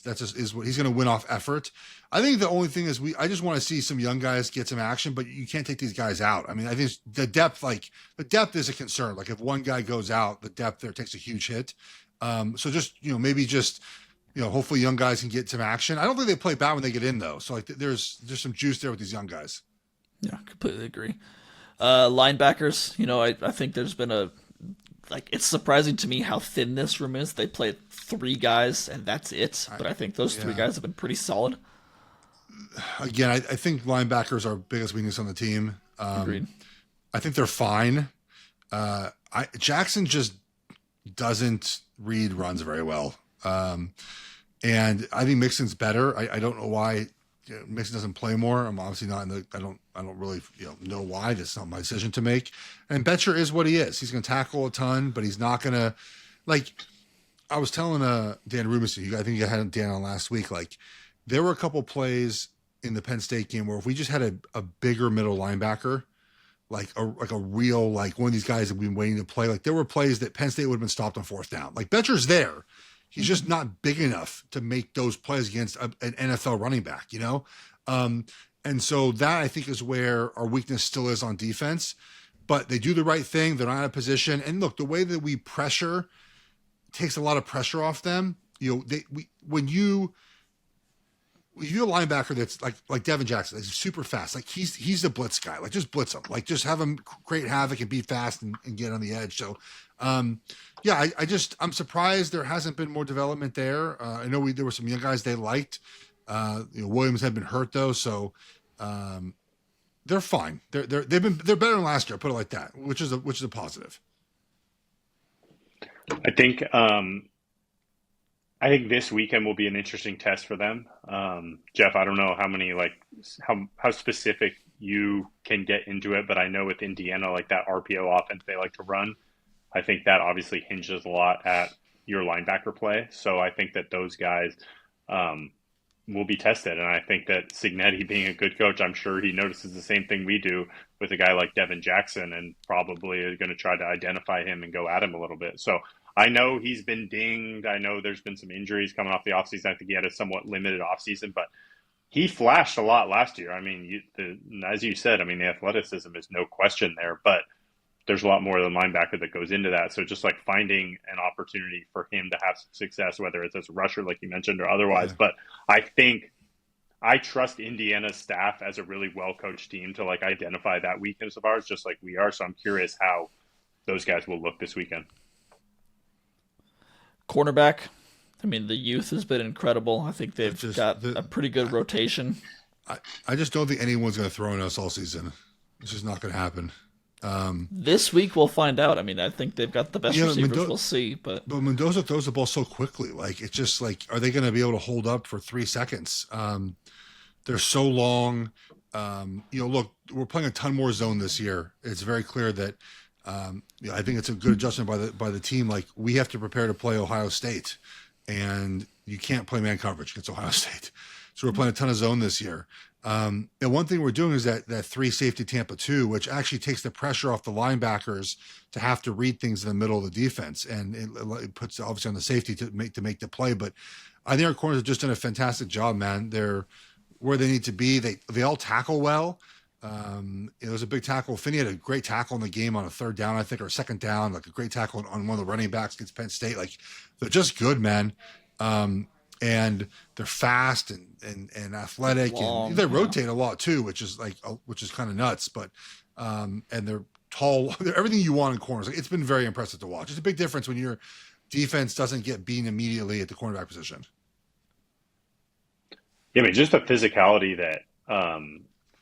Speaker 6: what he's going to win off effort. I think the only thing is I just want to see some young guys get some action, but you can't take these guys out. I mean, I think the depth is a concern. Like if one guy goes out, the depth there takes a huge hit. So hopefully young guys can get some action. I don't think they play bad when they get in though. So there's some juice there with these young guys.
Speaker 5: Yeah, completely agree. Linebackers, I think there's been it's surprising to me how thin this room is. They played 3 guys and that's it. But I think those 3 guys have been pretty solid.
Speaker 6: Again, I think linebackers are our biggest weakness on the team.
Speaker 5: Agreed.
Speaker 6: I think they're fine. Jackson just doesn't read runs very well. And I think Mixon's better. I don't know why Mixon doesn't play more. I'm obviously not I don't really know why. That's not my decision to make. And Betcher is what he is. He's going to tackle a ton, but he's not going to I was telling Dan Rubinson, I think you had Dan on last week. There were a couple plays in the Penn State game where if we just had a bigger middle linebacker, like a real one of these guys that we've been waiting to play. There were plays that Penn State would have been stopped on 4th down. Betcher's there. He's just not big enough to make those plays against an NFL running back, And so that I think is where our weakness still is on defense. But they do the right thing. They're not out of position. And look, the way that we pressure takes a lot of pressure off them. When you have a linebacker that's like Devin Jackson, he's super fast. He's a blitz guy. Just blitz him. Just have him create havoc and be fast and get on the edge. So, I'm surprised there hasn't been more development there. I know there were some young guys they liked. Williams had been hurt though, so they're fine. They're better than last year. Put it like that, which is a positive.
Speaker 7: I think this weekend will be an interesting test for them. Jeff, I don't know how many how specific you can get into it, but I know with Indiana, that RPO offense they like to run. I think that obviously hinges a lot at your linebacker play. So I think that those guys will be tested. And I think that Cignetti, being a good coach, I'm sure he notices the same thing we do with a guy like Devin Jackson and probably is going to try to identify him and go at him a little bit. So I know he's been dinged. I know there's been some injuries coming off the offseason. I think he had a somewhat limited offseason, but he flashed a lot last year. I mean, as you said, the athleticism is no question there, but there's a lot more than linebacker that goes into that. So just finding an opportunity for him to have success, whether it's as a rusher, like you mentioned, or otherwise. Yeah. But I think I trust Indiana's staff as a really well-coached team to identify that weakness of ours, just like we are. So I'm curious how those guys will look this weekend.
Speaker 5: Cornerback, the youth has been incredible. I think they've got a pretty good rotation.
Speaker 6: I just don't think anyone's going to throw in us all season. It's just not going to happen.
Speaker 5: This week we'll find out. I think they've got the best receivers. We'll see, but
Speaker 6: Mendoza throws the ball so quickly. It's just are they going to be able to hold up for 3 seconds? They're so long. Look, we're playing a ton more zone this year. It's very clear that I think it's a good adjustment by the team. We have to prepare to play Ohio State, and you can't play man coverage against Ohio State. So we're playing a ton of zone this year. And one thing we're doing is that 3 safety Tampa 2, which actually takes the pressure off the linebackers to have to read things in the middle of the defense, and it puts obviously on the safety to make the play. But I think our corners have just done a fantastic job, man. They're where they need to be. They all tackle well. It was a big tackle. Finney had a great tackle in the game on a 3rd down, I think, or 2nd down, a great tackle on one of the running backs against Penn State. They're just good, man. And they're fast and athletic, and they rotate a lot too, which is kind of nuts. But and they're tall. They're everything you want in corners. It's been very impressive to watch. It's a big difference when you're defense doesn't get beaten immediately at the cornerback position.
Speaker 7: Yeah, I mean, just the physicality that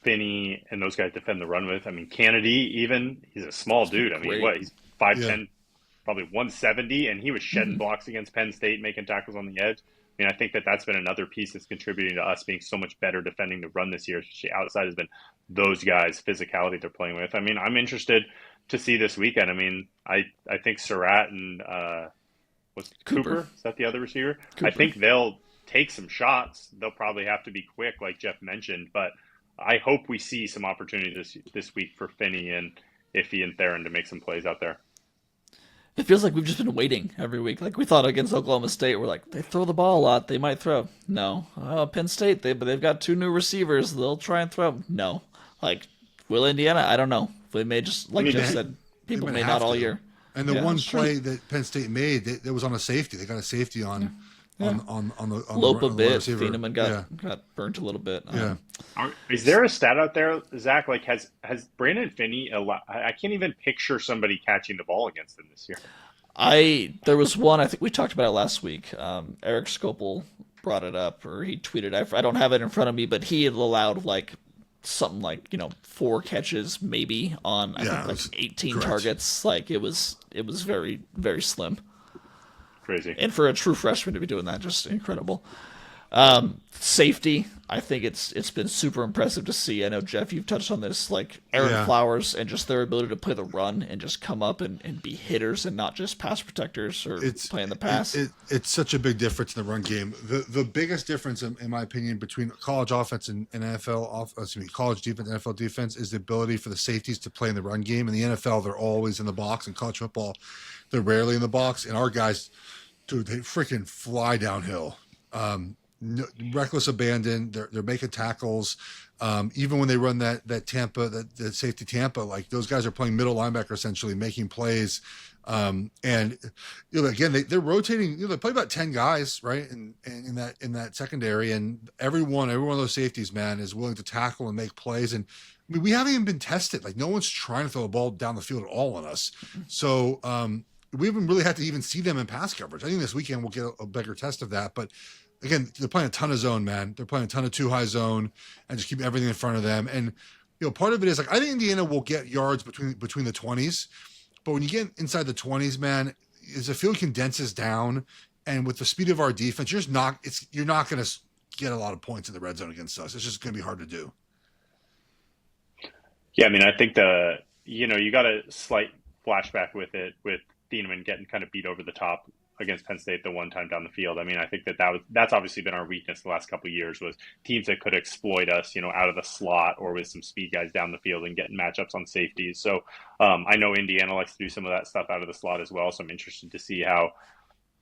Speaker 7: Finney and those guys defend the run with. I mean, Kennedy, even, he's a small dude. I mean, he's 5'10", probably 170, and he was shedding blocks against Penn State, making tackles on the edge. I mean, I think that's been another piece that's contributing to us being so much better defending the run this year. Outside has been those guys' physicality they're playing with. I mean, I'm interested to see this weekend. I mean, I think Surratt and what's Cooper? Is that the other receiver? Cooper. I think they'll take some shots. They'll probably have to be quick, like Geoff mentioned. But I hope we see some opportunity this week for Finney and Iffy and Theron to make some plays out there.
Speaker 5: It feels like we've just been waiting every week. Like we thought against Oklahoma State, we're like, they throw the ball a lot. They might throw. No. Penn State, they've got 2 new receivers. They'll try and throw. No. Like, will Indiana? I don't know. They may just, like Jeff said, people may not all year.
Speaker 6: And the one play that Penn State made, that was on a safety. They got a safety on the
Speaker 5: Lope a bit.
Speaker 6: receiver.
Speaker 5: Feeneman got burnt a little bit.
Speaker 7: Is there a stat out there, Zach? Like, has Brandon Finney I can't even picture somebody catching the ball against him this year.
Speaker 5: There was one, I think we talked about it last week. Eric Scopel brought it up, or he tweeted. I don't have it in front of me, but he had allowed something like 4 catches maybe on I think 18 targets. Like it was very, very slim.
Speaker 7: Crazy.
Speaker 5: And for a true freshman to be doing that, just incredible. Safety, I think it's been super impressive to see. I know, Jeff, you've touched on this, like Aaron Flowers and just their ability to play the run and just come up and be hitters and not just pass protectors or playing the pass.
Speaker 6: It's such a big difference in the run game. The biggest difference, in my opinion, between college offense and college defense and NFL defense is the ability for the safeties to play in the run game. In the NFL, they're always in the box. In college football, they're rarely in the box. And our guys, dude, they freaking fly downhill. Reckless abandon. They're making tackles. Even when they run that Tampa, that safety Tampa, like those guys are playing middle linebacker essentially, making plays. And again, they're rotating. They play about 10 guys, right? And in that secondary, and every one of those safeties, man, is willing to tackle and make plays. And I mean, we haven't even been tested. Like no one's trying to throw the ball down the field at all on us. So we haven't really had to even see them in pass coverage. I think this weekend we'll get a bigger test of that, but. Again, they're playing a ton of zone, man. They're playing a ton of 2-high zone and just keep everything in front of them. And, part of it is like, I think Indiana will get yards between the 20s, but when you get inside the 20s, man, as the field condenses down and with the speed of our defense, you're not going to get a lot of points in the red zone against us. It's just going to be hard to do.
Speaker 7: Yeah. I mean, I think you got a slight flashback with Thieneman getting kind of beat over the top against Penn State the one time down the field. I mean, I think that's obviously been our weakness the last couple of years, was teams that could exploit us, out of the slot or with some speed guys down the field and getting matchups on safeties. So I know Indiana likes to do some of that stuff out of the slot as well. So I'm interested to see how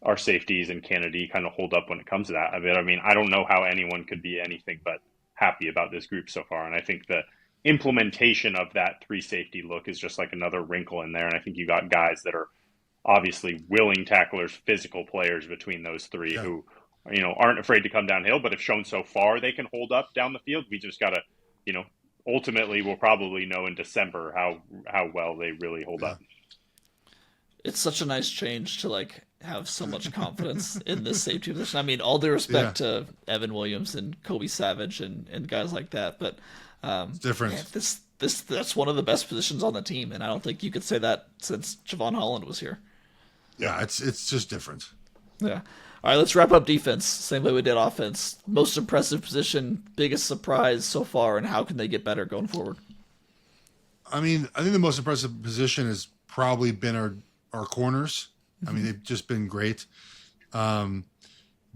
Speaker 7: our safeties and Kennedy kind of hold up when it comes to that. I mean, I don't know how anyone could be anything but happy about this group so far. And I think the implementation of that 3 safety look is just like another wrinkle in there. And I think you got guys that are obviously willing tacklers, physical players between those 3 who, aren't afraid to come downhill, but have shown so far they can hold up down the field. We just got to, ultimately we'll probably know in December how well they really hold up.
Speaker 5: It's such a nice change to have so much confidence in this safety position. I mean, all due respect to Evan Williams and Kobe Savage and guys like that, but
Speaker 6: it's different.
Speaker 5: Man, that's one of the best positions on the team, and I don't think you could say that since Javon Holland was here.
Speaker 6: Yeah, it's just different.
Speaker 5: Yeah. All right, let's wrap up defense. Same way we did offense. Most impressive position, biggest surprise so far, and how can they get better going forward?
Speaker 6: I mean, I think the most impressive position has probably been our corners. I mean, they've just been great.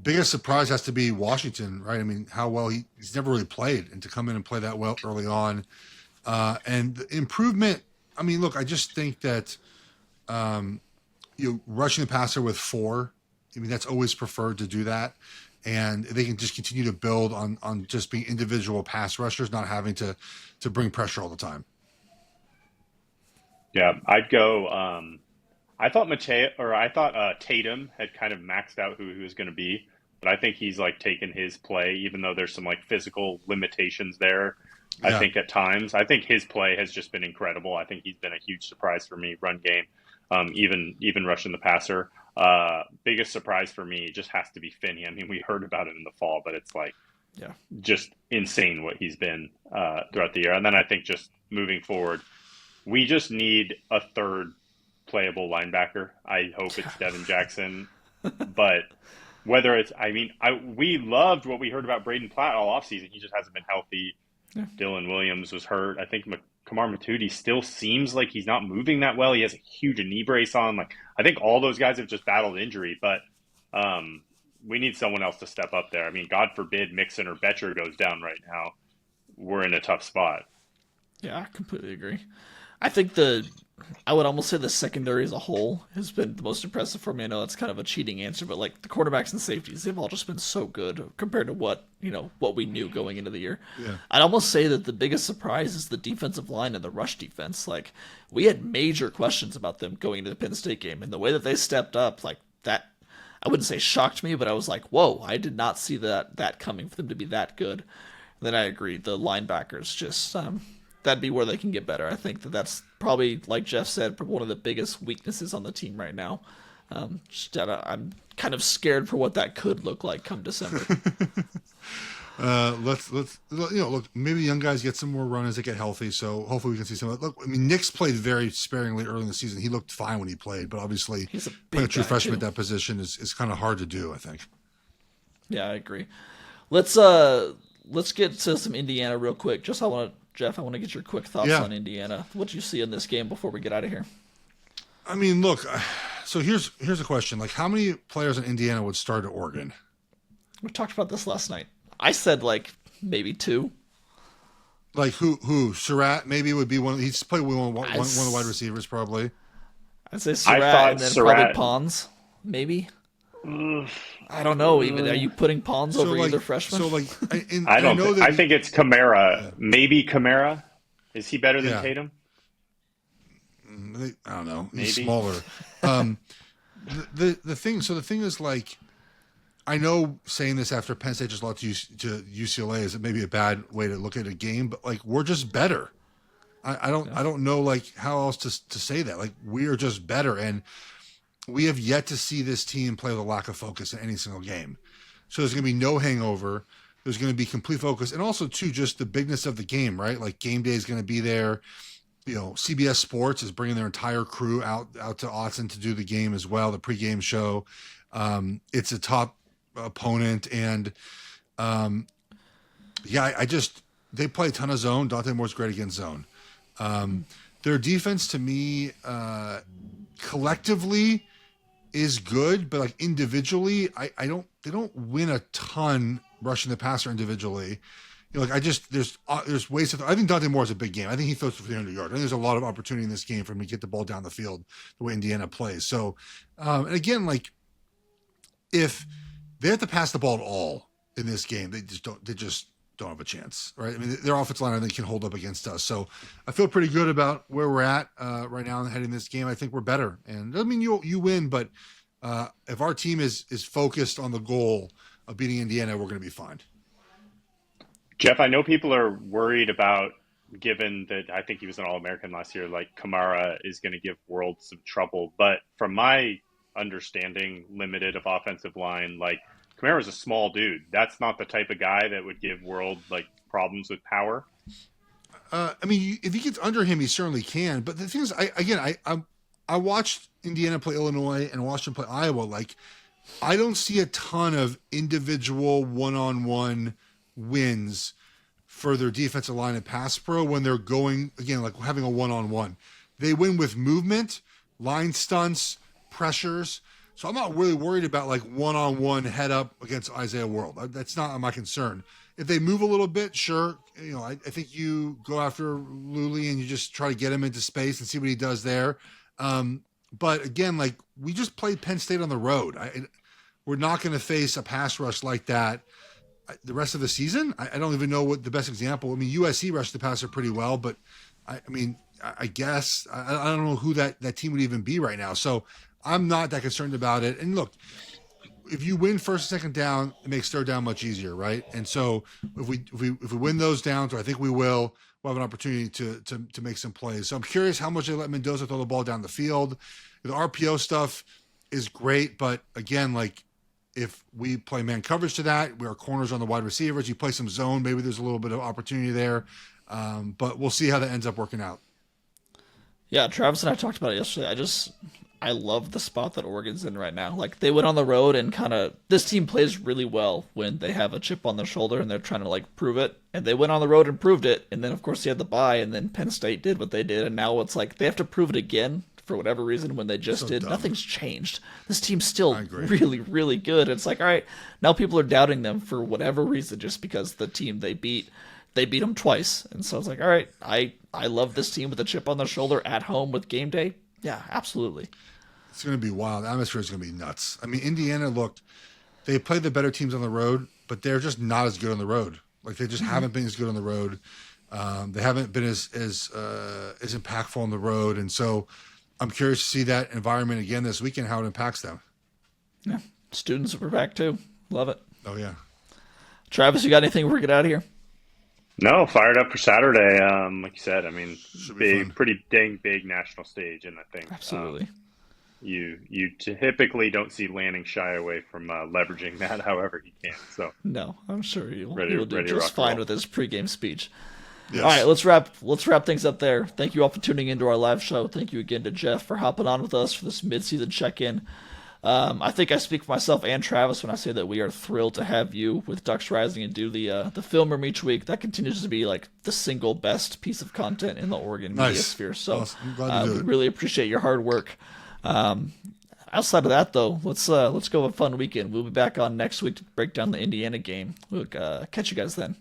Speaker 6: Biggest surprise has to be Washington, right? I mean, how well he's never really played, and to come in and play that well early on. And the improvement, I mean, look, I just think that rushing the passer with 4, I mean, that's always preferred to do that. And they can just continue to build on just being individual pass rushers, not having to bring pressure all the time.
Speaker 7: Yeah, I'd go. I thought Tatum had kind of maxed out who he was going to be, but I think he's taken his play, even though there's some physical limitations there. I think at times, I think his play has just been incredible. I think he's been a huge surprise for me, run game. even rushing the passer. Biggest surprise for me just has to be Finney. I mean, we heard about it in the fall, but it's like just insane what he's been throughout the year. And then I think just moving forward, we just need a third playable linebacker. I hope it's Devin Jackson, but whether it's, we loved what we heard about Braden Platt all offseason. He just hasn't been healthy. Yeah. Dylan Williams was hurt. I think Kamar Matudi still seems like he's not moving that well. He has a huge knee brace on. Like, I think all those guys have just battled injury, but we need someone else to step up there. I mean, God forbid Mixon or Betcher goes down right now. We're in a tough spot.
Speaker 5: Yeah, I completely agree. I think I would almost say the secondary as a whole has been the most impressive for me. I know that's kind of a cheating answer, but like the quarterbacks and safeties, they've all just been so good compared to what we knew going into the year. Yeah. I'd almost say that the biggest surprise is the defensive line and the rush defense. Like, we had major questions about them going into the Penn State game, and the way that they stepped up, like that, I wouldn't say shocked me, but I was like, whoa, I did not see that coming for them to be that good. And then I agree, the linebackers just that'd be where they can get better. I think that's probably, like Geoff said, one of the biggest weaknesses on the team right now. I'm kind of scared for what that could look like come December.
Speaker 6: Let's look. Maybe young guys get some more run as they get healthy. So hopefully we can see some. Look, I mean, Nick's played very sparingly early in the season. He looked fine when he played, but obviously playing a true freshman at that position is kind of hard to do, I think.
Speaker 5: Yeah, I agree. Let's get to some Indiana real quick. Geoff, I want to get your quick thoughts on Indiana. What did you see in this game before we get out of here?
Speaker 6: I mean, look, so here's a question. Like, how many players in Indiana would start at Oregon?
Speaker 5: We talked about this last night. I said, like, maybe 2.
Speaker 6: Like, who? Surratt maybe would be one. He's played one of the wide receivers, probably.
Speaker 5: I'd say Surratt and then probably Pons, maybe. I don't know. Even are you putting Pons over either freshman?
Speaker 6: So like,
Speaker 7: I think it's Kamara. Maybe Kamara. Is he better than Tatum?
Speaker 6: I don't know. He's smaller. The thing is, like, I know saying this after Penn State just lost to UCLA is maybe a bad way to look at a game, but like, we're just better. I don't know like how else to say that. Like, we are just better, and we have yet to see this team play with a lack of focus in any single game. So there's going to be no hangover. There's going to be complete focus. And also, too, just the bigness of the game, right? Like, game day is going to be there. CBS Sports is bringing their entire crew out to Autzen to do the game as well, the pregame show. It's a top opponent. And, they play a ton of zone. Dante Moore's great against zone. Their defense, to me, collectively is good, but like individually, they don't win a ton rushing the passer individually. There's ways to. I think Dante Moore is a big game. I think he throws for 300 yards. I think there's a lot of opportunity in this game for him to get the ball down the field the way Indiana plays. So, and again, like, if they have to pass the ball at all in this game, they just don't have a chance, right? I mean, their offensive line, I think, can hold up against us. So I feel pretty good about where we're at right now and heading this game. I think we're better. And I mean, you win, but if our team is focused on the goal of beating Indiana, we're going to be fine.
Speaker 7: Geoff, I know people are worried about, given that I think he was an All-American last year, like Kamara is going to give World some trouble. But from my understanding, limited of offensive line, like, Kamara's a small dude. That's not the type of guy that would give World like problems with power.
Speaker 6: I mean, if he gets under him, he certainly can. But the thing is, I watched Indiana play Illinois and watched him play Iowa. Like, I don't see a ton of individual one-on-one wins for their defensive line and pass pro when they're going, again, like having a one-on-one. They win with movement, line stunts, pressures. So I'm not really worried about like one-on-one head up against Isaiah World. That's not my concern. If they move a little bit, sure. I think you go after Luley and you just try to get him into space and see what he does there. But again, like, we just played Penn State on the road. We're not going to face a pass rush like that the rest of the season. I don't even know what the best example. I mean, USC rushed the passer pretty well, but I guess I don't know who that team would even be right now. So I'm not that concerned about it. And look, if you win first and second down, it makes third down much easier, right? And so if we win those downs, or I think we will, will have an opportunity to make some plays. So I'm curious how much they let Mendoza throw the ball down the field. The RPO stuff is great, but again, like if we play man coverage to that, we are corners on the wide receivers. You play some zone, maybe there's a little bit of opportunity there, but we'll see how that ends up working out.
Speaker 5: Yeah, Travis and I talked about it yesterday. I love the spot that Oregon's in right now. Like, they went on the road and this team plays really well when they have a chip on their shoulder and they're trying to, like, prove it. And they went on the road and proved it. And then, of course, they had the bye, and then Penn State did what they did. And now it's like they have to prove it again for whatever reason when they just did. Dumb. Nothing's changed. This team's still really, really good. It's like, all right, now people are doubting them for whatever reason just because the team they beat them twice. And so it's like, all right, I love this team with a chip on their shoulder at home with game day. Yeah, absolutely.
Speaker 6: It's going to be wild. The atmosphere is going to be nuts. I mean, Indiana they played the better teams on the road, but they're just not as good on the road. Like, they just haven't been as good on the road. They haven't been as impactful on the road. And so I'm curious to see that environment again this weekend, how it impacts them.
Speaker 5: Yeah. Students are back too. Love it.
Speaker 6: Oh, yeah.
Speaker 5: Travis, you got anything before we get out of here?
Speaker 7: No, fired up for Saturday. Like you said, I mean, pretty dang big national stage, and I think
Speaker 5: absolutely.
Speaker 7: You typically don't see Lanning shy away from leveraging that however he can. So
Speaker 5: no, I'm sure he'll do just fine with his pregame speech.
Speaker 6: Yes.
Speaker 5: All right, let's wrap things up there. Thank you all for tuning into our live show. Thank you again to Geoff for hopping on with us for this midseason check-in. I think I speak for myself and Travis when I say that we are thrilled to have you with Ducks Rising and do the film room each week. That continues to be like the single best piece of content in the Oregon media sphere. So we really appreciate your hard work. Outside of that, though, let's go have a fun weekend. We'll be back on next week to break down the Indiana game. We'll catch you guys then.